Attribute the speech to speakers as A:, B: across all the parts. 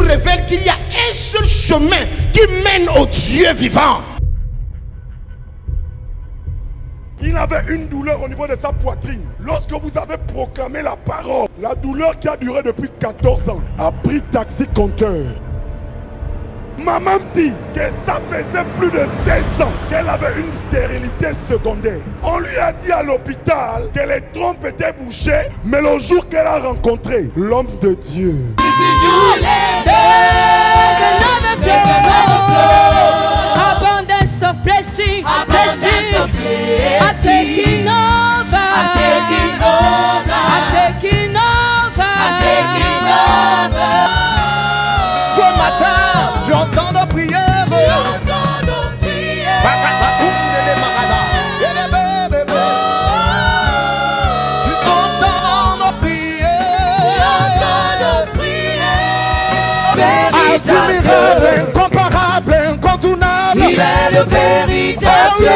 A: révèle qu'il y a un seul chemin qui mène au Dieu vivant.
B: Il avait une douleur au niveau de sa poitrine. Lorsque vous avez proclamé la parole, la douleur qui a duré depuis 14 ans a pris taxi compteur. Maman me dit que ça faisait plus de 16 ans qu'elle avait une stérilité secondaire. On lui a dit à l'hôpital que les trompes étaient bouchées, mais le jour qu'elle a rencontré l'homme de Dieu,
C: abundance of blessing, I'm taking over, I'm taking over, I'm taking over, I'm taking over.
A: Ce matin, tu entends nos prières. Admirable, incomparable, incontournable.
C: Il est le véritable Dieu.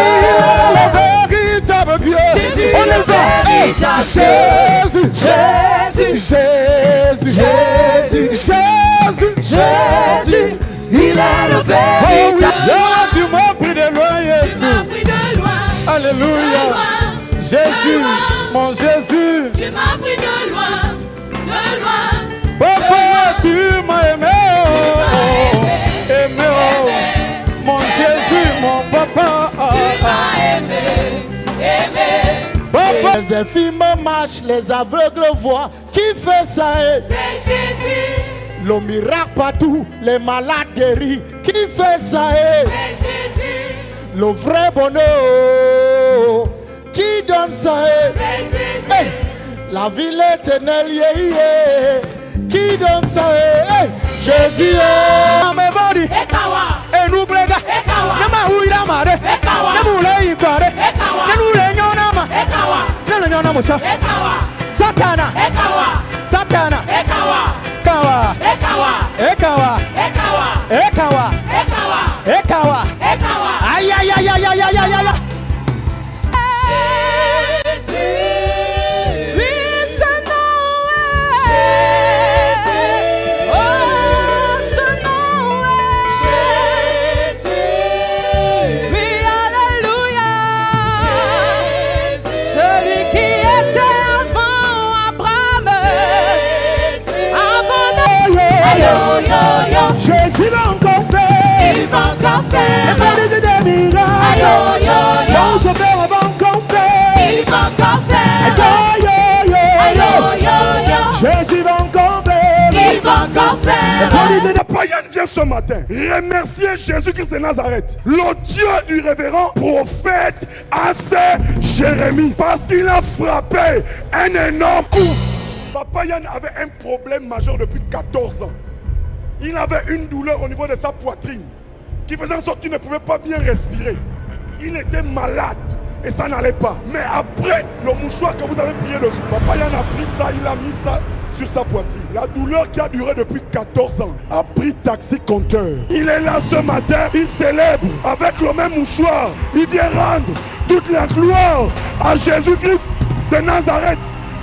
A: Le véritable Dieu.
C: Jésus,
A: on
C: le véritable
A: Jésus,
C: Jésus,
A: Jésus, Jésus, Jésus,
C: Jésus, il est le véritable.
A: Tu m'as pris de loin, Jésus.
C: Tu m'as pris de loin.
A: Alléluia. Jésus, mon Jésus.
C: Tu m'as pris de loin, de loin.
A: Papa, tu m'as aimé, aimé, mon Jésus, mon papa.
C: Tu m'as aimé, aimé.
A: Papa. Les infirmes marchent, les aveugles voient. Qui fait ça?
C: C'est Jésus.
A: Le miracle partout, les malades guéris. Qui fait ça?
C: C'est Jésus.
A: Le vrai bonheur. Qui donne ça?
C: C'est Jésus.
A: Hey, la ville éternelle, qui donne ça? Hey, Jésus,
C: Ekawa, Ekawa, Ekawa, Ekawa,
A: Satana,
C: Ekawa,
A: Satana,
C: Ekawa,
A: Kawa,
C: Ekawa,
A: Ekawa,
C: Ekawa,
A: Ekawa,
C: Ekawa,
A: Ekawa,
C: Ekawa.
A: aïe aïe aïe aïe aïe aïe aïe aïe. Jésus va encore faire.
C: Il va encore faire.
A: Il va dire des miracles.
C: Aïe, aïe, aïe.
A: Mon sauveur va encore faire.
C: Il va encore faire.
A: Aïe, aïe, aïe,
C: Aïe, aïe, aïe.
A: Jésus va encore faire.
C: Il va encore faire.
B: la païenne vient ce matin remercier Jésus-Christ de Nazareth, le Dieu du révérend prophète Assez Jérémie, parce qu'il a frappé un énorme coup. Papa Yann avait un problème majeur depuis 14 ans. Il avait une douleur au niveau de sa poitrine qui faisait en sorte qu'il ne pouvait pas bien respirer. Il était malade et ça n'allait pas. Mais après le mouchoir que vous avez prié dessus, Papa Yann a pris ça, il a mis ça sur sa poitrine. La douleur qui a duré depuis 14 ans a pris taxi compteur. Il est là ce matin, il célèbre avec le même mouchoir. Il vient rendre toute la gloire à Jésus-Christ de Nazareth,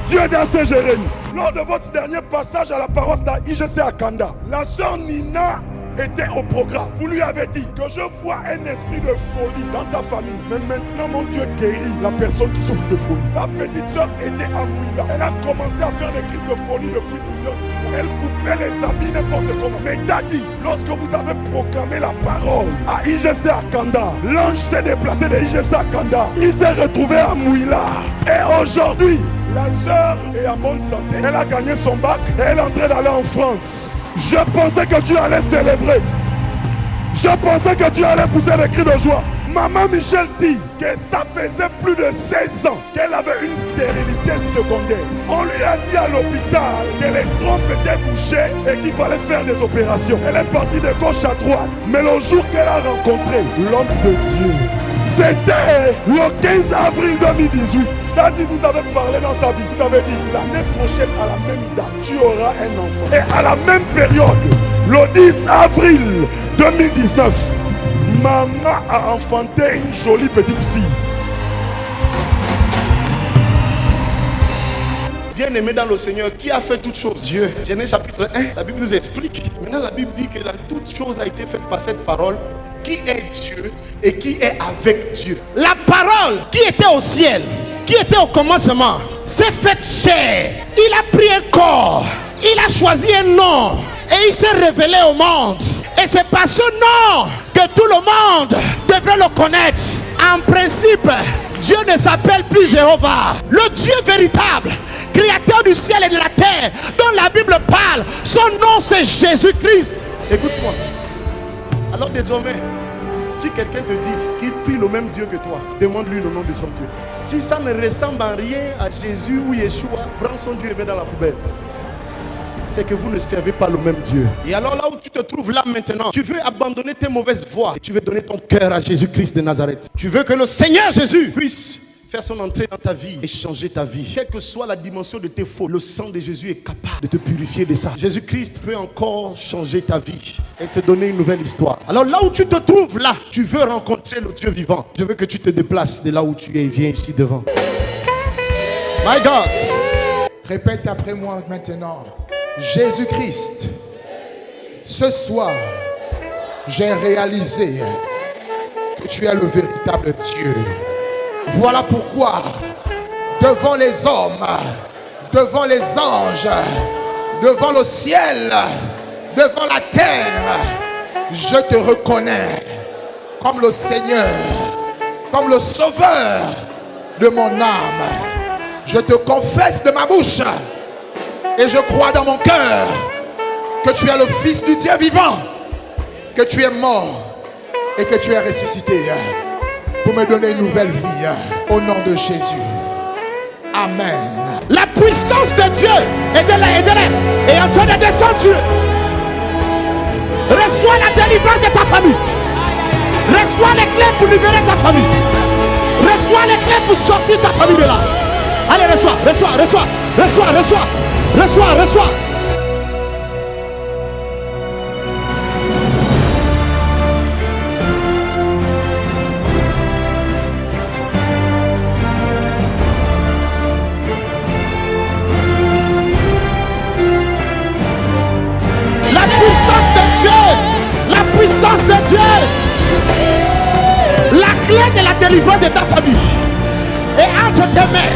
B: Dieu d'Assé Jérémie. Lors de votre dernier passage à la paroisse d'IGC à Kanda, la sœur Nina était au programme. Vous lui avez dit que je vois un esprit de folie dans ta famille. Mais maintenant mon Dieu guérit la personne qui souffre de folie. Sa petite soeur était à Mouila. Elle a commencé à faire des crises de folie depuis plusieurs mois. Elle coupait les habits n'importe comment. Mais Daddy, lorsque vous avez proclamé la parole à IGC à Kanda, l'ange s'est déplacé de IGC à Kanda. Il s'est retrouvé à Mouila. Et aujourd'hui, la sœur est en bonne santé. Elle a gagné son bac et elle est en train d'aller en France. Je pensais que tu allais célébrer. Je pensais que tu allais pousser des cris de joie. Maman Michel dit que ça faisait plus de 16 ans qu'elle avait une stérilité secondaire. On lui a dit à l'hôpital que les trompes étaient bouchées et qu'il fallait faire des opérations. Elle est partie de gauche à droite. Mais le jour qu'elle a rencontré l'homme de Dieu, c'était le 15 avril 2018. Ça dit, vous avez parlé dans sa vie. Vous avez dit, l'année prochaine, à la même date, tu auras un enfant. Et à la même période, le 10 avril 2019, maman a enfanté une jolie petite fille.
A: Bien-aimé dans le Seigneur, qui a fait toutes choses? Dieu. Genèse chapitre 1, la Bible nous explique. Maintenant, la Bible dit que toute chose a été faite par cette parole. Qui est Dieu et qui est avec Dieu? La parole qui était au ciel, qui était au commencement, s'est faite chair. Il a pris un corps. Il a choisi un nom. Et il s'est révélé au monde. Et c'est par ce nom que tout le monde devrait le connaître. En principe, Dieu ne s'appelle plus Jéhovah. Le Dieu véritable, créateur du ciel et de la terre, dont la Bible parle, son nom c'est Jésus-Christ. Écoute-moi. Alors désormais, si quelqu'un te dit qu'il prie le même Dieu que toi, demande-lui le nom de son Dieu. Si ça ne ressemble en rien à Jésus ou Yeshua, prends son Dieu et mets dans la poubelle. C'est que vous ne servez pas le même Dieu. Et alors là où tu te trouves là maintenant, tu veux abandonner tes mauvaises voies et tu veux donner ton cœur à Jésus-Christ de Nazareth. Tu veux que le Seigneur Jésus puisse faire son entrée dans ta vie et changer ta vie. Quelle que soit la dimension de tes fautes, le sang de Jésus est capable de te purifier de ça. Jésus-Christ peut encore changer ta vie et te donner une nouvelle histoire. Alors là où tu te trouves là, tu veux rencontrer le Dieu vivant. Je veux que tu te déplaces de là où tu es et viens ici devant. My God.
D: Répète après moi maintenant. Jésus-Christ, ce soir, j'ai réalisé que tu es le véritable Dieu. Voilà pourquoi, devant les hommes, devant les anges, devant le ciel, devant la terre, je te reconnais comme le Seigneur, comme le Sauveur de mon âme. Je te confesse de ma bouche et je crois dans mon cœur que tu es le Fils du Dieu vivant, que tu es mort et que tu es ressuscité pour me donner une nouvelle vie au nom de Jésus. Amen.
A: La puissance de Dieu est en train de descendre sur eux. Reçois la délivrance de ta famille. Reçois les clés pour libérer ta famille. Reçois les clés pour sortir ta famille de là. Allez, reçois. La puissance de Dieu, la clé de la délivrance de ta famille est entre tes mains.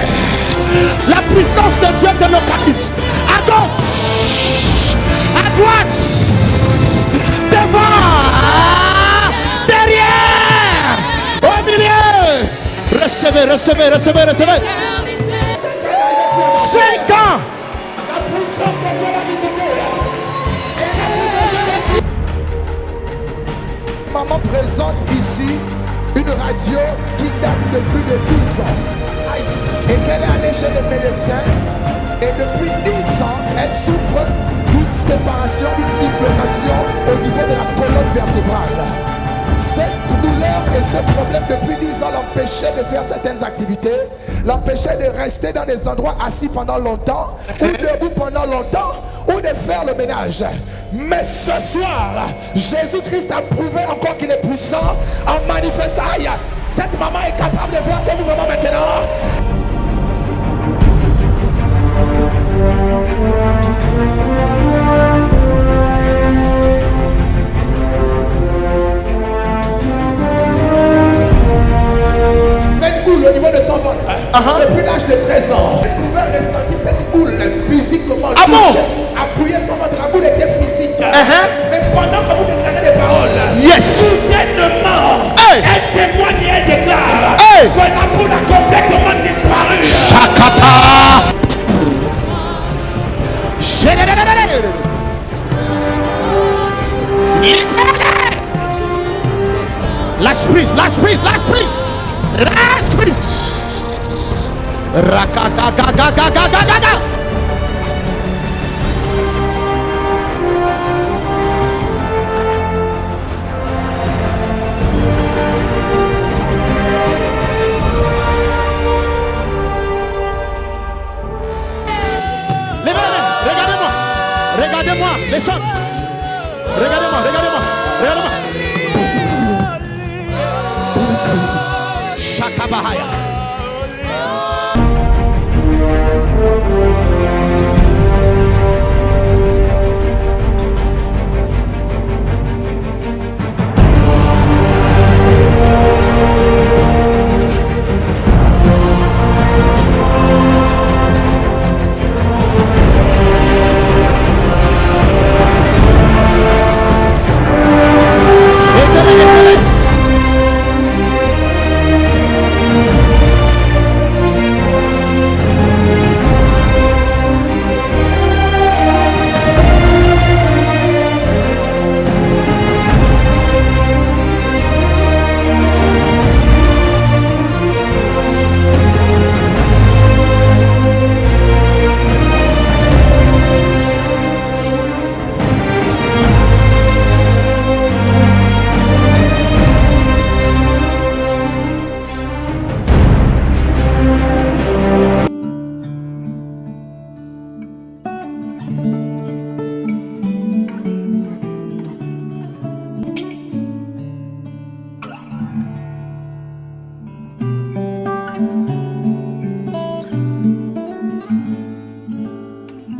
A: La puissance de Dieu te localise à gauche, à droite, devant, derrière, au milieu. Recevez. 5 ans.
D: La puissance de Dieu l'a visité. Maman présente ici une radio qui date de plus de 10 ans et qu'elle est allée chez le médecin et depuis 10 ans elle souffre d'une séparation, d'une dislocation au niveau de la colonne vertébrale. Cette douleur et ce problème depuis 10 ans l'empêchaient de faire certaines activités, l'empêchaient de rester dans des endroits assis pendant longtemps ou debout pendant longtemps ou de faire le ménage. Mais ce soir, Jésus-Christ a prouvé encore qu'il est puissant en manifestant. Cette maman est capable de faire ses mouvements maintenant. Cette boule au niveau de son ventre, depuis l'âge de 13 ans, elle pouvait ressentir cette boule physiquement.
A: Ah bon?
D: Appuyer son ventre, la boule était physique. Mais pendant que vous déclarez des paroles,
A: yes,
D: soudainement,
A: hey,
D: elle témoigne et elle déclare
A: hey,
D: que la boule a complètement disparu.
A: Shakata. Lâche prise. Rakakakakakakakaka. Levez la main, regardez-moi, les chantes. Regardez-moi. Shakabahaya.